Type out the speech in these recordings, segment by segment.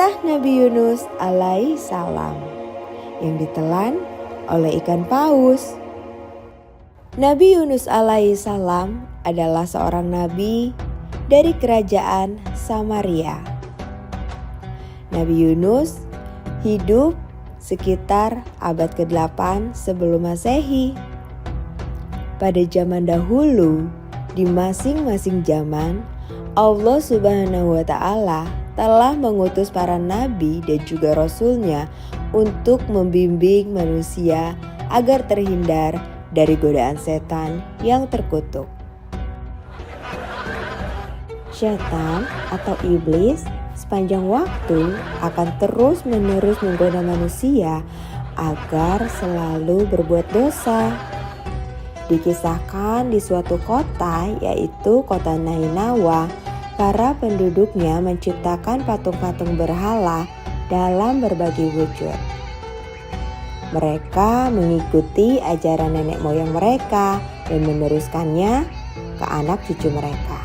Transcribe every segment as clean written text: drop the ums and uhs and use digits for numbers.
Kisah Nabi Yunus alaihi salam yang ditelan oleh ikan paus. Nabi Yunus alaihi salam adalah seorang nabi dari kerajaan Samaria. Nabi Yunus hidup sekitar abad ke-8 sebelum Masehi. Pada zaman dahulu, di masing-masing zaman, Allah Subhanahu wa Ta'ala telah mengutus para nabi dan juga rasulnya untuk membimbing manusia agar terhindar dari godaan setan yang terkutuk. Setan atau iblis sepanjang waktu akan terus-menerus menggoda manusia agar selalu berbuat dosa. Dikisahkan di suatu kota, yaitu kota Nainawa, para penduduknya menciptakan patung-patung berhala dalam berbagai wujud. Mereka mengikuti ajaran nenek moyang mereka dan meneruskannya ke anak cucu mereka.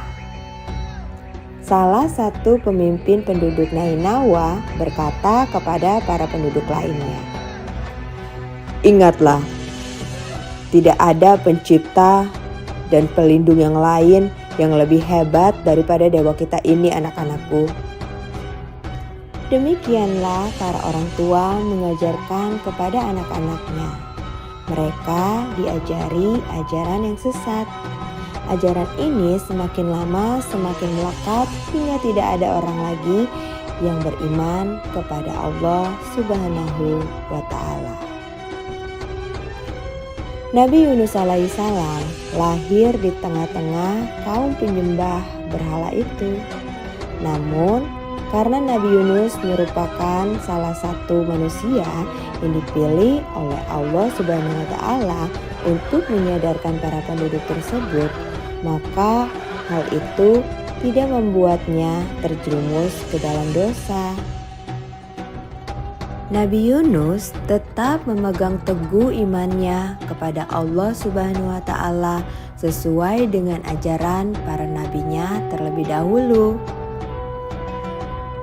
Salah satu pemimpin penduduk Nainawa berkata kepada para penduduk lainnya, "Ingatlah, tidak ada pencipta dan pelindung yang lain yang lebih hebat daripada dewa kita ini, anak-anakku." Demikianlah para orang tua mengajarkan kepada anak-anaknya. Mereka diajari ajaran yang sesat. Ajaran ini semakin lama semakin melekat hingga tidak ada orang lagi yang beriman kepada Allah Subhanahu wa Ta'ala. Nabi Yunus alaihissalam lahir di tengah-tengah kaum penyembah berhala itu. Namun, karena Nabi Yunus merupakan salah satu manusia yang dipilih oleh Allah Subhanahu wa Ta'ala untuk menyadarkan para penduduk tersebut, maka hal itu tidak membuatnya terjerumus ke dalam dosa. Nabi Yunus tetap memegang teguh imannya kepada Allah Subhanahu wa Ta'ala sesuai dengan ajaran para nabinya terlebih dahulu.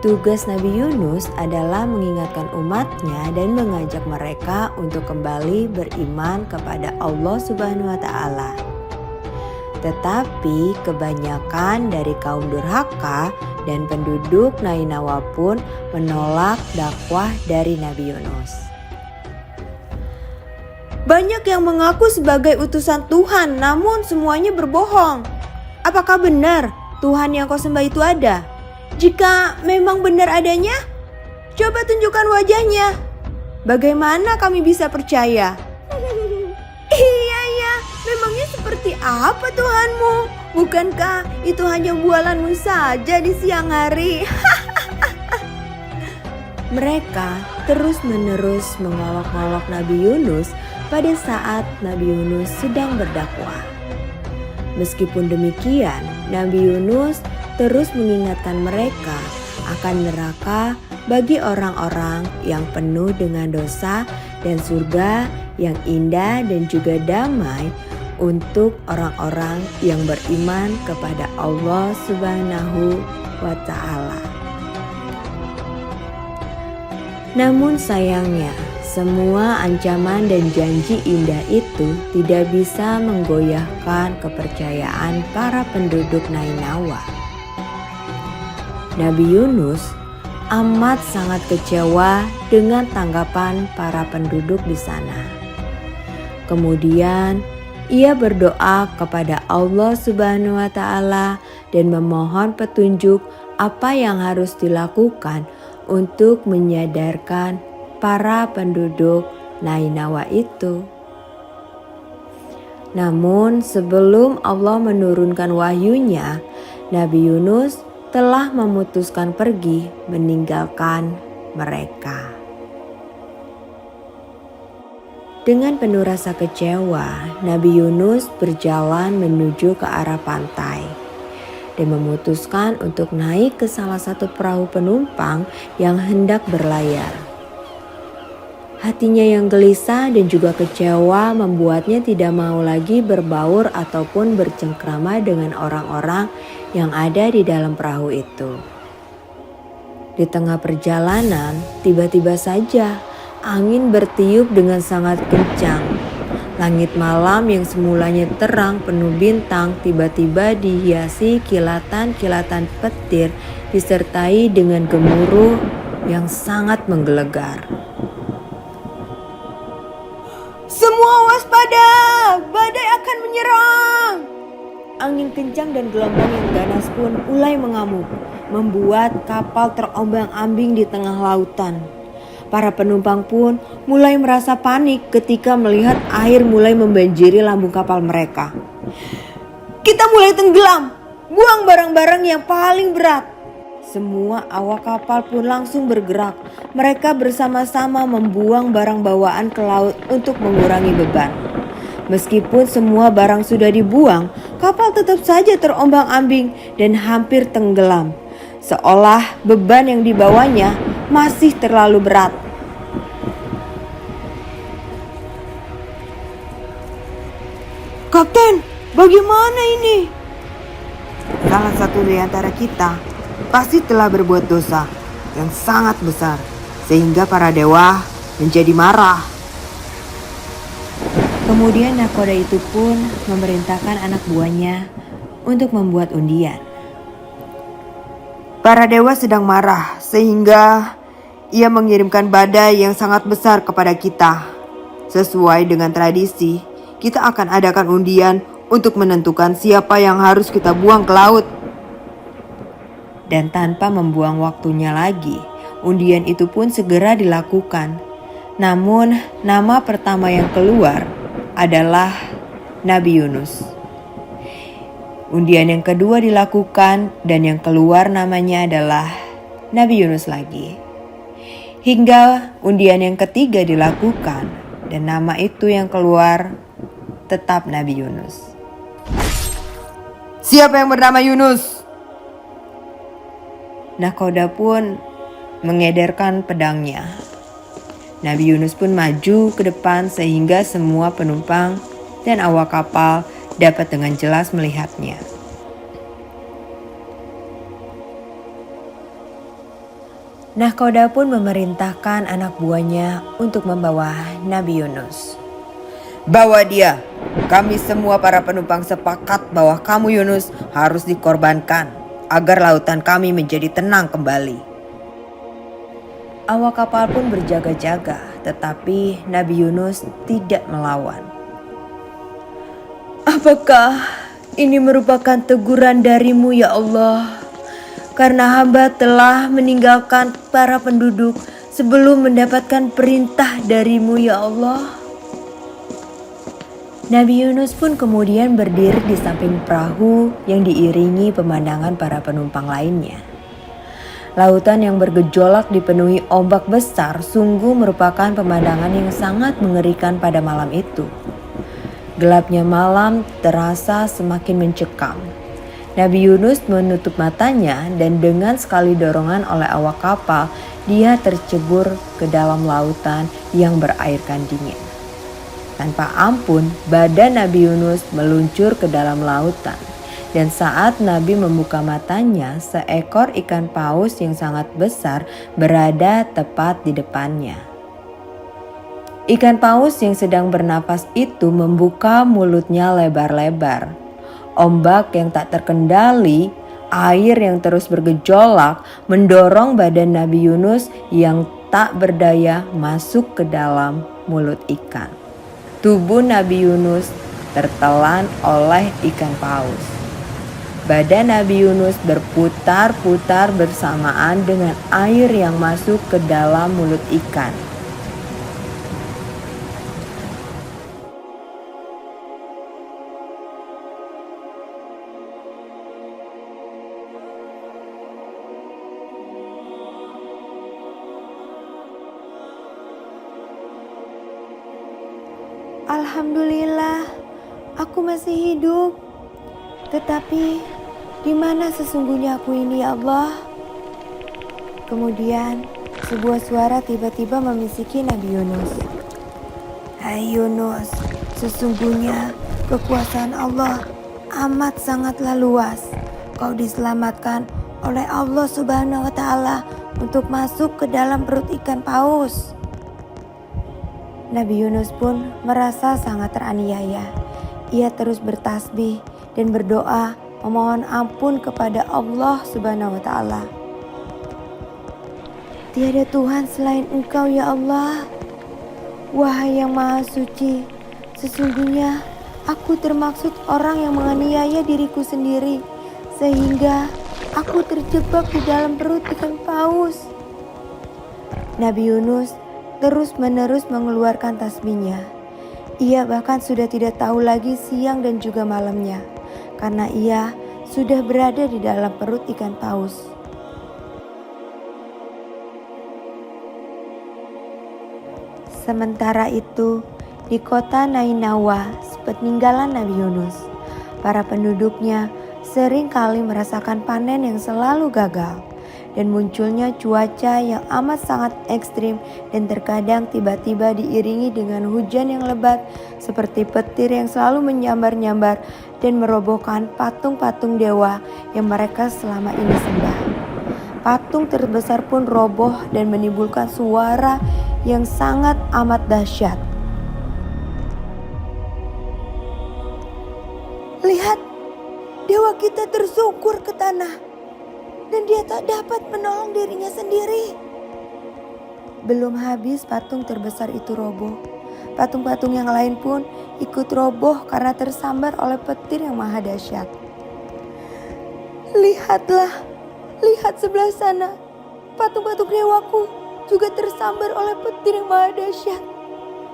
Tugas Nabi Yunus adalah mengingatkan umatnya dan mengajak mereka untuk kembali beriman kepada Allah Subhanahu wa Ta'ala. Tetapi kebanyakan dari kaum durhaka dan penduduk Nainawa pun menolak dakwah dari Nabi Yunus. "Banyak yang mengaku sebagai utusan Tuhan, namun semuanya berbohong. Apakah benar Tuhan yang kau sembah itu ada? Jika memang benar adanya, coba tunjukkan wajahnya. Bagaimana kami bisa percaya?" "Iya, memangnya seperti apa Tuhanmu? Bukankah itu hanya bualanmu saja di siang hari?" Mereka terus-menerus mengolok-olok Nabi Yunus pada saat Nabi Yunus sedang berdakwah. Meskipun demikian, Nabi Yunus terus mengingatkan mereka akan neraka bagi orang-orang yang penuh dengan dosa dan surga yang indah dan juga damai untuk orang-orang yang beriman kepada Allah Subhanahu wa Ta'ala. Namun sayangnya, semua ancaman dan janji indah itu tidak bisa menggoyahkan kepercayaan para penduduk Nainawa. Nabi Yunus amat sangat kecewa dengan tanggapan para penduduk di sana. Kemudian ia berdoa kepada Allah Subhanahu wa Ta'ala dan memohon petunjuk apa yang harus dilakukan untuk menyadarkan para penduduk Nainawa itu. Namun sebelum Allah menurunkan wahyunya, Nabi Yunus telah memutuskan pergi meninggalkan mereka. Dengan penuh rasa kecewa, Nabi Yunus berjalan menuju ke arah pantai dan memutuskan untuk naik ke salah satu perahu penumpang yang hendak berlayar. Hatinya yang gelisah dan juga kecewa membuatnya tidak mau lagi berbaur ataupun bercengkrama dengan orang-orang yang ada di dalam perahu itu. Di tengah perjalanan, tiba-tiba saja angin bertiup dengan sangat kencang. Langit malam yang semulanya terang penuh bintang tiba-tiba dihiasi kilatan-kilatan petir disertai dengan gemuruh yang sangat menggelegar. Semua waspada, badai akan menyerang. Angin kencang dan gelombang yang ganas pun mulai mengamuk, membuat kapal terombang-ambing di tengah lautan. Para penumpang pun mulai merasa panik ketika melihat air mulai membanjiri lambung kapal mereka. Kita mulai tenggelam, buang barang-barang yang paling berat. Semua awak kapal pun langsung bergerak. Mereka bersama-sama membuang barang bawaan ke laut untuk mengurangi beban. Meskipun semua barang sudah dibuang, kapal tetap saja terombang-ambing dan hampir tenggelam. Seolah beban yang dibawanya masih terlalu berat. Kapten, bagaimana ini? Salah satu dari antara kita pasti telah berbuat dosa yang sangat besar, sehingga para dewa menjadi marah. Kemudian nakoda itu pun memerintahkan anak buahnya untuk membuat undian. Para dewa sedang marah sehingga ia mengirimkan badai yang sangat besar kepada kita. Sesuai dengan tradisi, kita akan adakan undian untuk menentukan siapa yang harus kita buang ke laut. Dan tanpa membuang waktunya lagi, undian itu pun segera dilakukan. Namun nama pertama yang keluar adalah Nabi Yunus. Undian yang kedua dilakukan dan yang keluar namanya adalah Nabi Yunus lagi. Hingga undian yang ketiga dilakukan dan nama itu yang keluar tetap Nabi Yunus. Siapa yang bernama Yunus? Nakoda pun mengedarkan pedangnya. Nabi Yunus pun maju ke depan sehingga semua penumpang dan awak kapal dapat dengan jelas melihatnya. Nakoda pun memerintahkan anak buahnya untuk membawa Nabi Yunus. Bawa dia. Kami semua para penumpang sepakat bahwa kamu Yunus harus dikorbankan agar lautan kami menjadi tenang kembali. Awak kapal pun berjaga-jaga, tetapi Nabi Yunus tidak melawan. Apakah ini merupakan teguran darimu ya Allah? Karena hamba telah meninggalkan para penduduk sebelum mendapatkan perintah darimu ya Allah. Nabi Yunus pun kemudian berdiri di samping perahu yang diiringi pemandangan para penumpang lainnya. Lautan yang bergejolak dipenuhi ombak besar sungguh merupakan pemandangan yang sangat mengerikan pada malam itu. Gelapnya malam terasa semakin mencekam. Nabi Yunus menutup matanya dan dengan sekali dorongan oleh awak kapal, dia tercebur ke dalam lautan yang berairkan dingin. Tanpa ampun, badan Nabi Yunus meluncur ke dalam lautan. Dan saat Nabi membuka matanya, seekor ikan paus yang sangat besar berada tepat di depannya. Ikan paus yang sedang bernapas itu membuka mulutnya lebar-lebar. Ombak yang tak terkendali, air yang terus bergejolak mendorong badan Nabi Yunus yang tak berdaya masuk ke dalam mulut ikan. Tubuh Nabi Yunus tertelan oleh ikan paus. Badan Nabi Yunus berputar-putar bersamaan dengan air yang masuk ke dalam mulut ikan. Alhamdulillah, aku masih hidup. Tetapi di mana sesungguhnya aku ini ya Allah? Kemudian sebuah suara tiba-tiba membisiki Nabi Yunus. Hai Yunus, sesungguhnya kekuasaan Allah amat sangatlah luas. Kau diselamatkan oleh Allah Subhanahu wa Ta'ala untuk masuk ke dalam perut ikan paus. Nabi Yunus pun merasa sangat teraniaya. Ia terus bertasbih dan berdoa memohon ampun kepada Allah Subhanahu wa Ta'ala. Tiada Tuhan selain Engkau ya Allah. Wahai yang Maha Suci, sesungguhnya aku termaksud orang yang menganiaya diriku sendiri sehingga aku terjebak di dalam perut ikan paus. Nabi Yunus terus-menerus mengeluarkan tasbihnya. Ia bahkan sudah tidak tahu lagi siang dan juga malamnya, karena ia sudah berada di dalam perut ikan paus. Sementara itu, di kota Nainawa, sepeninggalan Nabi Yunus, para penduduknya sering kali merasakan panen yang selalu gagal. Dan munculnya cuaca yang amat sangat ekstrim dan terkadang tiba-tiba diiringi dengan hujan yang lebat seperti petir yang selalu menyambar-nyambar dan merobohkan patung-patung dewa yang mereka selama ini sembah. Patung terbesar pun roboh dan menimbulkan suara yang sangat amat dahsyat. Lihat, dewa kita tersungkur ke tanah dan dia tak dapat menolong dirinya sendiri. Belum habis patung terbesar itu roboh, patung-patung yang lain pun ikut roboh karena tersambar oleh petir yang maha dahsyat. Lihatlah, lihat sebelah sana, patung-patung dewaku juga tersambar oleh petir yang maha dahsyat.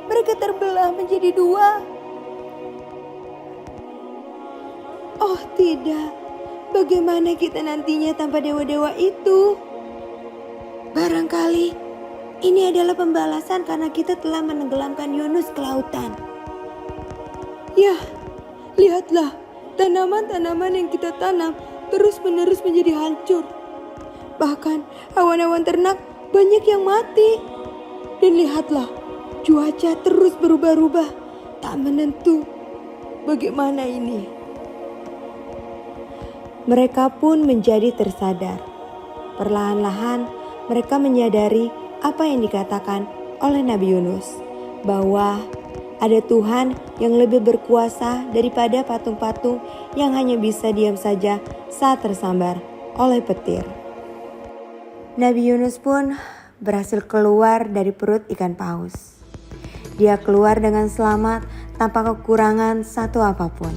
Mereka terbelah menjadi dua. Oh tidak, bagaimana kita nantinya tanpa dewa-dewa itu? Barangkali ini adalah pembalasan karena kita telah menenggelamkan Yunus ke lautan. Ya, lihatlah, tanaman-tanaman yang kita tanam terus-menerus menjadi hancur. Bahkan hewan-hewan ternak banyak yang mati. Dan lihatlah, cuaca terus berubah-ubah, tak menentu. Bagaimana ini? Mereka pun menjadi tersadar. Perlahan-lahan mereka menyadari apa yang dikatakan oleh Nabi Yunus, bahwa ada Tuhan yang lebih berkuasa daripada patung-patung yang hanya bisa diam saja saat tersambar oleh petir. Nabi Yunus pun berhasil keluar dari perut ikan paus. Dia keluar dengan selamat tanpa kekurangan satu apapun.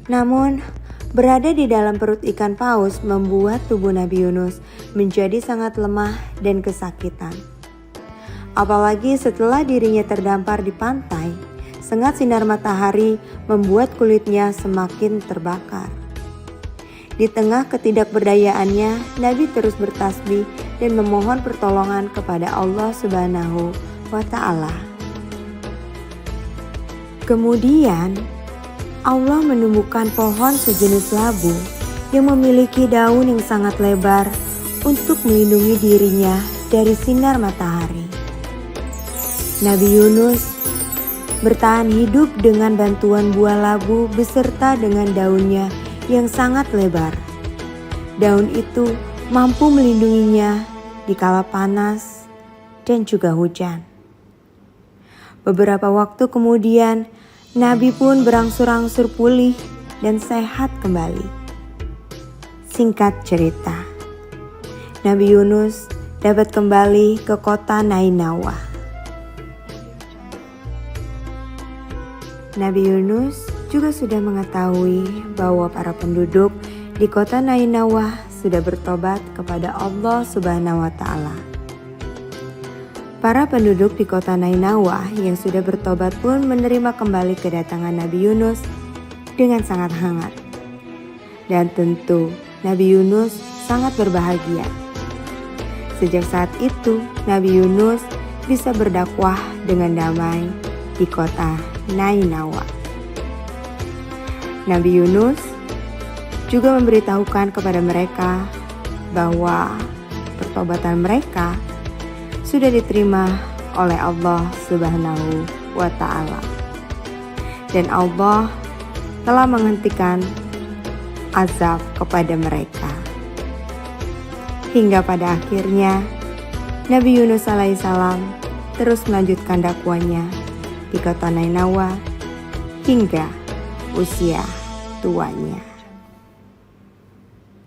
Namun, berada di dalam perut ikan paus membuat tubuh Nabi Yunus menjadi sangat lemah dan kesakitan. Apalagi setelah dirinya terdampar di pantai, sengat sinar matahari membuat kulitnya semakin terbakar. Di tengah ketidakberdayaannya, Nabi terus bertasbih dan memohon pertolongan kepada Allah Subhanahu wa Ta'ala. Kemudian, Allah menumbuhkan pohon sejenis labu yang memiliki daun yang sangat lebar untuk melindungi dirinya dari sinar matahari. Nabi Yunus bertahan hidup dengan bantuan buah labu beserta dengan daunnya yang sangat lebar. Daun itu mampu melindunginya di kala panas dan juga hujan. Beberapa waktu kemudian, Nabi pun berangsur-angsur pulih dan sehat kembali. Singkat cerita, Nabi Yunus dapat kembali ke kota Nainawa. Nabi Yunus juga sudah mengetahui bahwa para penduduk di kota Nainawa sudah bertobat kepada Allah Subhanahu wa Ta'ala. Para penduduk di kota Nainawa yang sudah bertobat pun menerima kembali kedatangan Nabi Yunus dengan sangat hangat. Dan tentu Nabi Yunus sangat berbahagia. Sejak saat itu Nabi Yunus bisa berdakwah dengan damai di kota Nainawa. Nabi Yunus juga memberitahukan kepada mereka bahwa pertobatan mereka sudah diterima oleh Allah Subhanahu wa Ta'ala. Dan Allah telah menghentikan azab kepada mereka. Hingga pada akhirnya Nabi Yunus alaihissalam terus melanjutkan dakwanya di kota Nainawa hingga usia tuanya.